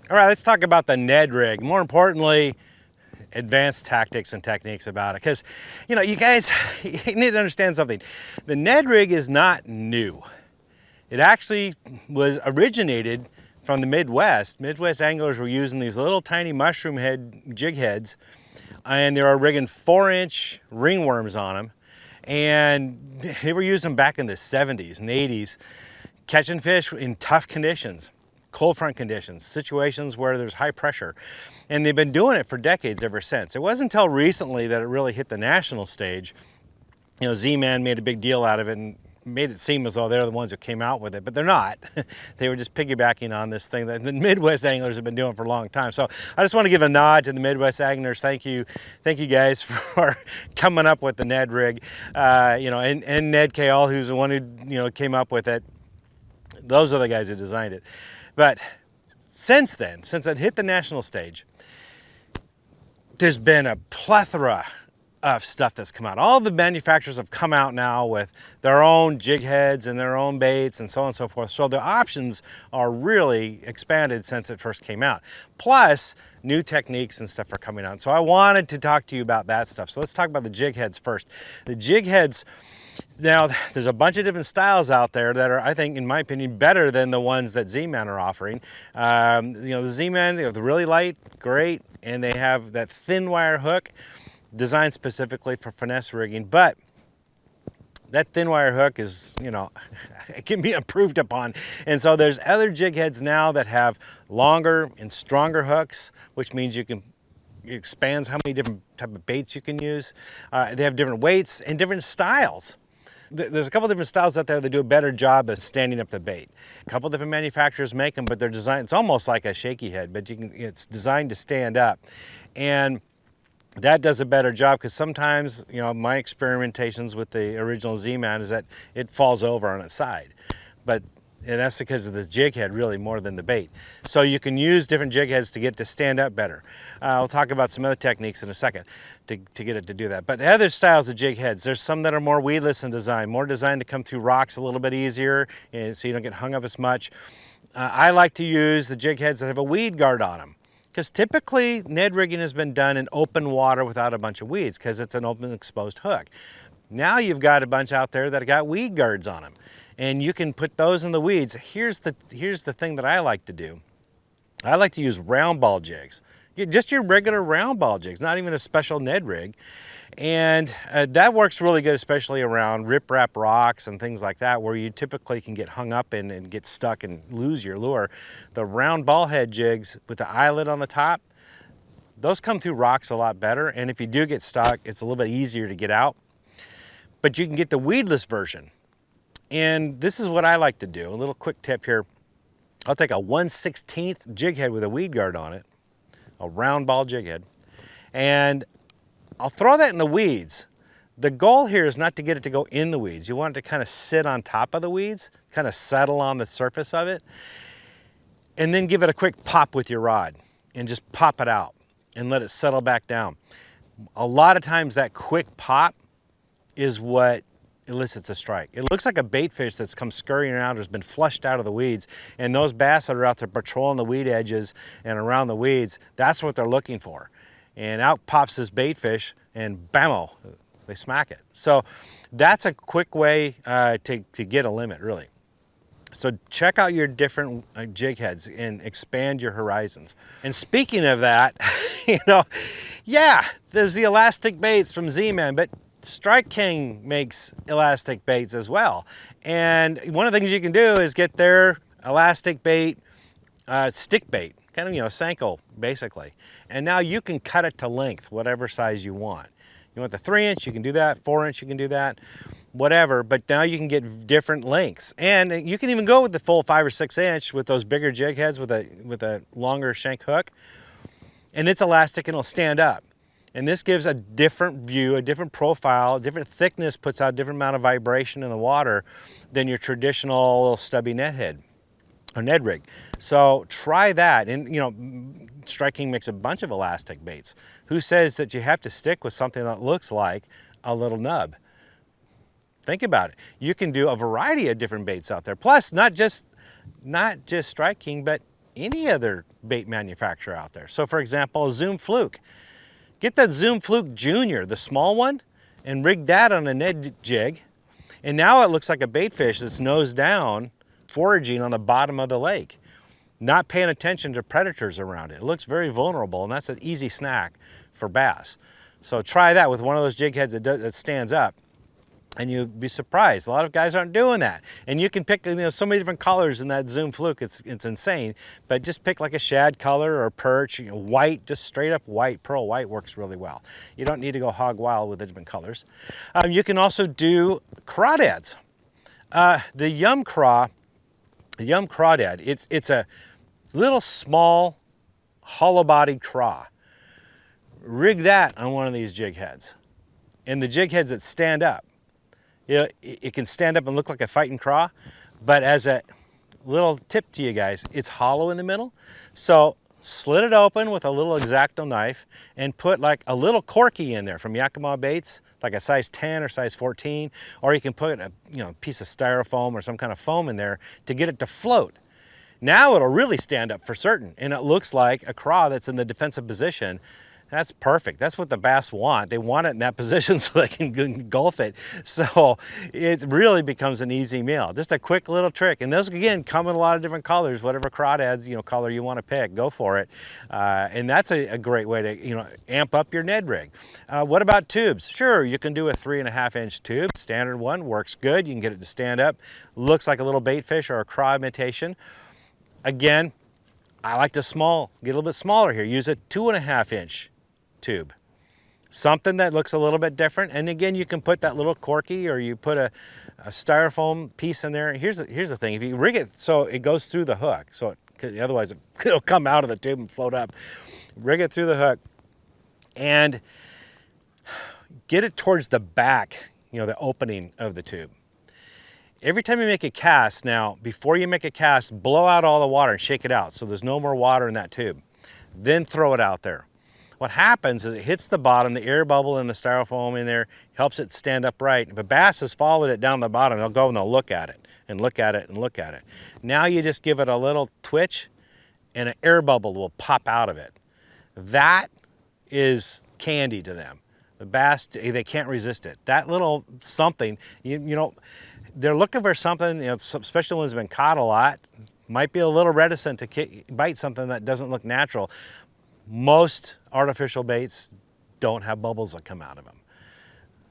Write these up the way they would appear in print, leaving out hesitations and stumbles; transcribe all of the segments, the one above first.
All right, let's talk about the Ned rig. More importantly, advanced tactics and techniques about it. Because, you know, you guys, you need to understand something. The Ned rig is not new. It actually was originated from the Midwest. Midwest anglers were using these little tiny mushroom head jig heads, and they were rigging 4-inch ringworms on them. And they were using them back in the 70s and 80s, catching fish in tough conditions, cold front conditions, situations where there's high pressure. And they've been doing it for decades ever since. It wasn't until recently that it really hit the national stage. You know, Z-Man made a big deal out of it and made it seem as though they're the ones who came out with it, but they're not. They were just piggybacking on this thing that the Midwest anglers have been doing for a long time. So I just want to give a nod to the Midwest anglers. Thank you guys for coming up with the Ned rig. You know, and Ned Kale, who's the one who came up with it. Those are the guys who designed it. But since then, since it hit the national stage, there's been a plethora of stuff that's come out. All the manufacturers have come out now with their own jig heads and their own baits and so on and so forth. So the options are really expanded since it first came out. Plus, new techniques and stuff are coming out. So I wanted to talk to you about that stuff. So let's talk about the jig heads first. The jig heads, now there's a bunch of different styles out there that are, I think, in my opinion, better than the ones that Z-Man are offering. You know, the Z-Man, they have the really light, great, and they have that thin wire hook designed specifically for finesse rigging, but that thin wire hook is, you know, it can be improved upon. And so there's other jig heads now that have longer and stronger hooks, which means it expands how many different type of baits you can use. They have different weights and different styles. There's a couple different styles out there that do a better job of standing up the bait. A couple different manufacturers make them, but they're designed, it's almost like a shaky head, but it's designed to stand up. And that does a better job, because sometimes, you know, my experimentations with the original Z-Man is that it falls over on its side. And that's because of the jig head, really, more than the bait. So you can use different jig heads to get it to stand up better. I'll talk about some other techniques in a second to get it to do that. But the other styles of jig heads, there's some that are more weedless in design, more designed to come through rocks a little bit easier, and so you don't get hung up as much. I like to use the jig heads that have a weed guard on them, because typically Ned rigging has been done in open water without a bunch of weeds, because it's an open exposed hook. Now you've got a bunch out there that have got weed guards on them, and you can put those in the weeds. Here's the thing that I like to do. I like to use round ball jigs, just your regular round ball jigs, not even a special Ned rig. And that works really good, especially around riprap rocks and things like that, where you typically can get hung up in and get stuck and lose your lure. The round ball head jigs with the eyelet on the top, those come through rocks a lot better. And if you do get stuck, it's a little bit easier to get out. But you can get the weedless version. And this is what I like to do. A little quick tip here. I'll take a 1/16 jig head with a weed guard on it, a round ball jig head, and I'll throw that in the weeds. The goal here is not to get it to go in the weeds. You want it to kind of sit on top of the weeds, kind of settle on the surface of it, and then give it a quick pop with your rod and just pop it out and let it settle back down. A lot of times that quick pop is what elicits a strike. It looks like a bait fish that's come scurrying around, has been flushed out of the weeds, and those bass that are out there patrolling the weed edges and around the weeds, that's what they're looking for. And out pops this bait fish, and bammo, they smack it. So that's a quick way to get a limit, really. So check out your different jig heads and expand your horizons. And speaking of that, you know, yeah, there's the elastic baits from Z-Man, but Strike King makes elastic baits as well. And one of the things you can do is get their elastic bait, stick bait, kind of, you know, Senko basically. And now you can cut it to length, whatever size you want. You want the 3-inch, you can do that. 4-inch, you can do that. Whatever, but now you can get different lengths. And you can even go with the full 5 or 6 inch with those bigger jig heads with a longer shank hook. And it's elastic and it'll stand up. And this gives a different view, a different profile, a different thickness, puts out a different amount of vibration in the water than your traditional little stubby net head or Ned rig. So try that. And you know, Strike King makes a bunch of elastic baits. Who says that you have to stick with something that looks like a little nub? Think about it. You can do a variety of different baits out there. Plus, not just Strike King, but any other bait manufacturer out there. So for example, a Zoom Fluke. Get that Zoom Fluke Junior, the small one, and rig that on a Ned jig. And now it looks like a bait fish that's nose down, foraging on the bottom of the lake, not paying attention to predators around it. It looks very vulnerable, and that's an easy snack for bass. So try that with one of those jig heads that stands up, and you'd be surprised. A lot of guys aren't doing that. And you can pick, so many different colors in that Zoom Fluke, it's insane. But just pick like a shad color or perch, white, just straight up white. Pearl white works really well. You don't need to go hog wild with the different colors. You can also do crawdads. The Yum Crawdad, it's a little small, hollow-bodied craw. Rig that on one of these jig heads. And the jig heads that stand up, it can stand up and look like a fighting craw, but as a little tip to you guys, it's hollow in the middle. So slit it open with a little X-Acto knife and put like a little corky in there from Yakima Baits, like a size 10 or size 14, or you can put a piece of styrofoam or some kind of foam in there to get it to float. Now it'll really stand up for certain, and it looks like a craw that's in the defensive position. That's perfect. That's what the bass want. They want it in that position so they can engulf it. So it really becomes an easy meal. Just a quick little trick. And those, again, come in a lot of different colors. Whatever crawdads, color you want to pick, go for it. And that's a great way to, amp up your Ned rig. What about tubes? Sure, you can do a 3.5-inch tube. Standard one works good. You can get it to stand up. Looks like a little bait fish or a craw imitation. Again, I like to get a little bit smaller here. Use a 2.5-inch tube, something that looks a little bit different. And again, you can put that little corky, or you put a styrofoam piece in there. Here's the thing: if you rig it so it goes through the hook, so otherwise it'll come out of the tube and float up. Rig it through the hook and get it towards the back, the opening of the tube. Every time you make a cast, now before you make a cast, blow out all the water and shake it out so there's no more water in that tube. Then throw it out there. What happens is it hits the bottom, the air bubble and the styrofoam in there helps it stand upright. If a bass has followed it down the bottom, they'll go and they'll look at it and look at it and look at it. Now you just give it a little twitch and an air bubble will pop out of it. That is candy to them. The bass, they can't resist it. That little something, they're looking for something, especially ones that have been caught a lot, might be a little reticent to bite something that doesn't look natural. Most artificial baits don't have bubbles that come out of them.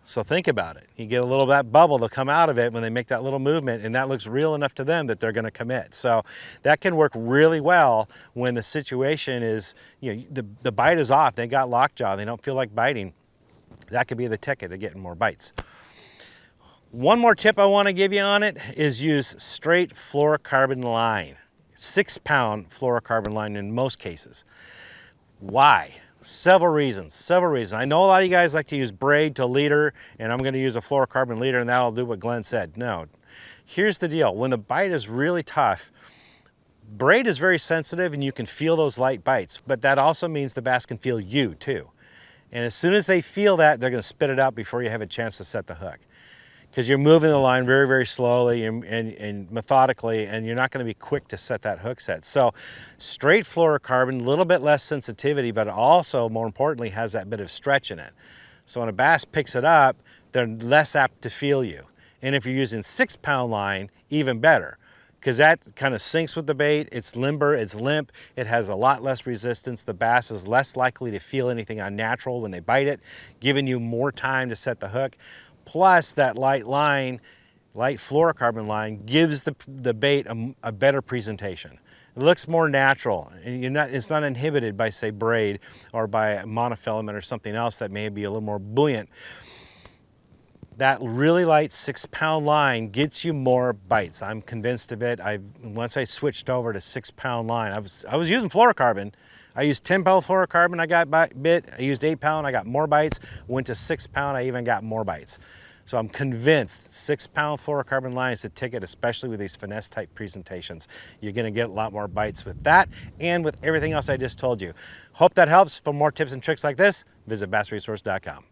So think about it. You get a little of that bubble to come out of it when they make that little movement, and that looks real enough to them that they're going to commit. So that can work really well when the situation is, the bite is off. They got lockjaw. They don't feel like biting. That could be the ticket to getting more bites. One more tip I want to give you on it is use straight fluorocarbon line. 6-pound fluorocarbon line in most cases. Why? Several reasons. I know a lot of you guys like to use braid to leader, and I'm going to use a fluorocarbon leader and that'll do what Glenn said. No. Here's the deal. When the bite is really tough, braid is very sensitive and you can feel those light bites, but that also means the bass can feel you too. And as soon as they feel that, they're going to spit it out before you have a chance to set the hook. Because you're moving the line very, very slowly and methodically, and you're not going to be quick to set that hook set. So straight fluorocarbon, a little bit less sensitivity, but also, more importantly, has that bit of stretch in it. So when a bass picks it up, they're less apt to feel you. And if you're using 6-pound line, even better, because that kind of syncs with the bait. It's limber, it's limp, it has a lot less resistance. The bass is less likely to feel anything unnatural when they bite it, giving you more time to set the hook. Plus that light fluorocarbon line gives the bait a better presentation. It looks more natural, and it's not inhibited by, say, braid or by a monofilament or something else that may be a little more buoyant. That really light 6-pound line gets you more bites. I'm convinced of it. Once I switched over to 6-pound line, I was using fluorocarbon. I used 10-pound fluorocarbon, I got bit. I used 8-pound, I got more bites. Went to 6-pound, I even got more bites. So I'm convinced 6-pound fluorocarbon line is the ticket, especially with these finesse type presentations. You're gonna get a lot more bites with that and with everything else I just told you. Hope that helps. For more tips and tricks like this, visit bassresource.com.